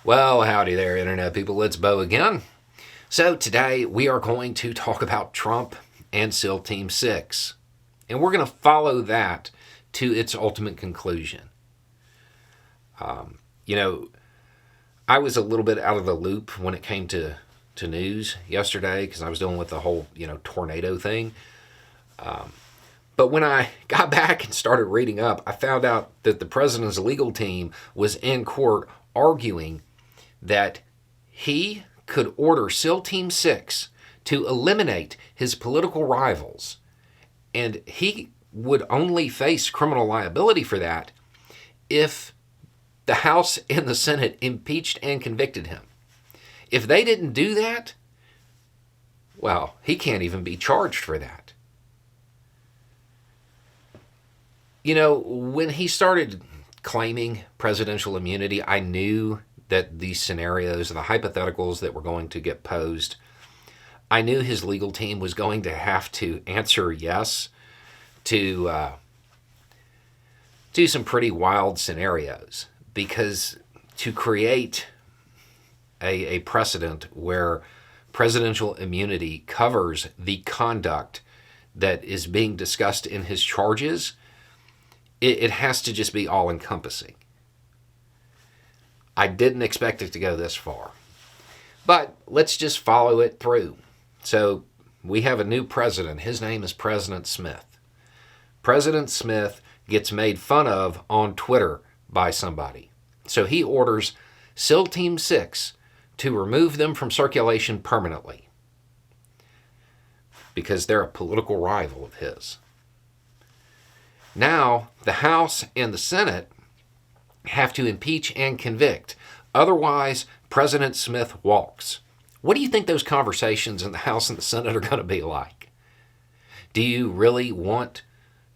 Well, howdy there, Internet people. It's Bo again. So, today we are going to talk about Trump and SEAL Team 6. And we're going to follow that to its ultimate conclusion. I was a little bit out of the loop when it came to news yesterday because I was dealing with the whole, tornado thing. But when I got back and started reading up, I found out that the president's legal team was in court arguing that he could order SEAL Team 6 to eliminate his political rivals, and he would only face criminal liability for that if the House and the Senate impeached and convicted him. If they didn't do that, well, he can't even be charged for that. When he started claiming presidential immunity, I knew that these scenarios, the hypotheticals that were going to get posed, I knew his legal team was going to have to answer yes to some pretty wild scenarios, because to create a precedent where presidential immunity covers the conduct that is being discussed in his charges, it has to just be all-encompassing. I didn't expect it to go this far. But let's just follow it through. So we have a new president. His name is President Smith. President Smith gets made fun of on Twitter by somebody. So he orders SEAL Team 6 to remove them from circulation permanently because they're a political rival of his. Now, the House and the Senate have to impeach and convict. Otherwise, President Smith walks. What do you think those conversations in the House and the Senate are going to be like? Do you really want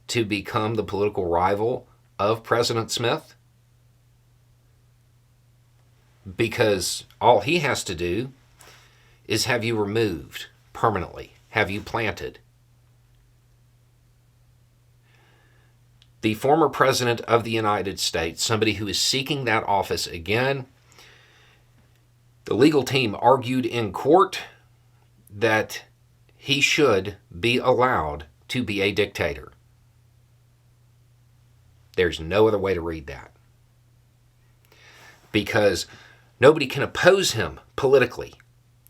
to become the political rival of President Smith? Because all he has to do is have you removed permanently, have you planted. The former president of the United States, somebody who is seeking that office again, the legal team argued in court that he should be allowed to be a dictator. There's no other way to read that. Because nobody can oppose him politically.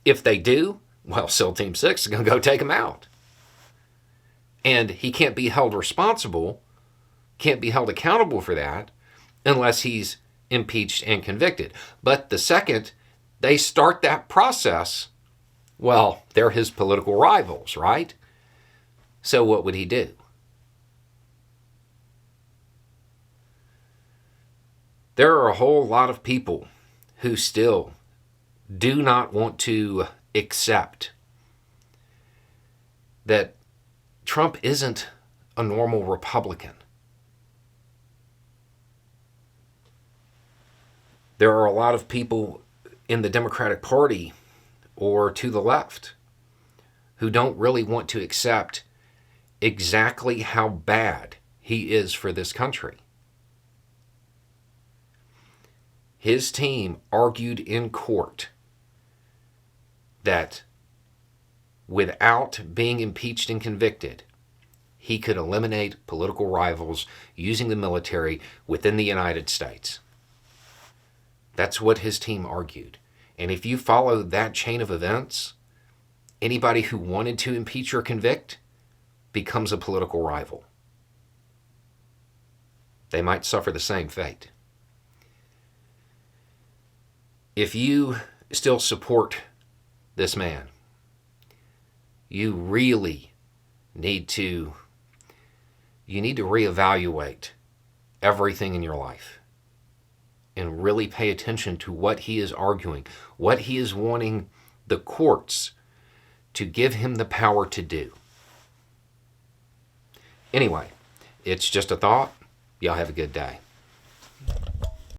If they do, well, SEAL Team 6 is going to go take him out. And he can't be held responsible, can't be held accountable for that unless he's impeached and convicted. But the second they start that process, well, they're his political rivals, right? So what would he do? There are a whole lot of people who still do not want to accept that Trump isn't a normal Republican. There are a lot of people in the Democratic Party or to the left who don't really want to accept exactly how bad he is for this country. His team argued in court that without being impeached and convicted, he could eliminate political rivals using the military within the United States. That's what his team argued. And if you follow that chain of events, anybody who wanted to impeach or convict becomes a political rival. They might suffer the same fate. If you still support this man, you really need to reevaluate everything in your life and really pay attention to what he is arguing, what he is wanting the courts to give him the power to do. Anyway, it's just a thought. Y'all have a good day.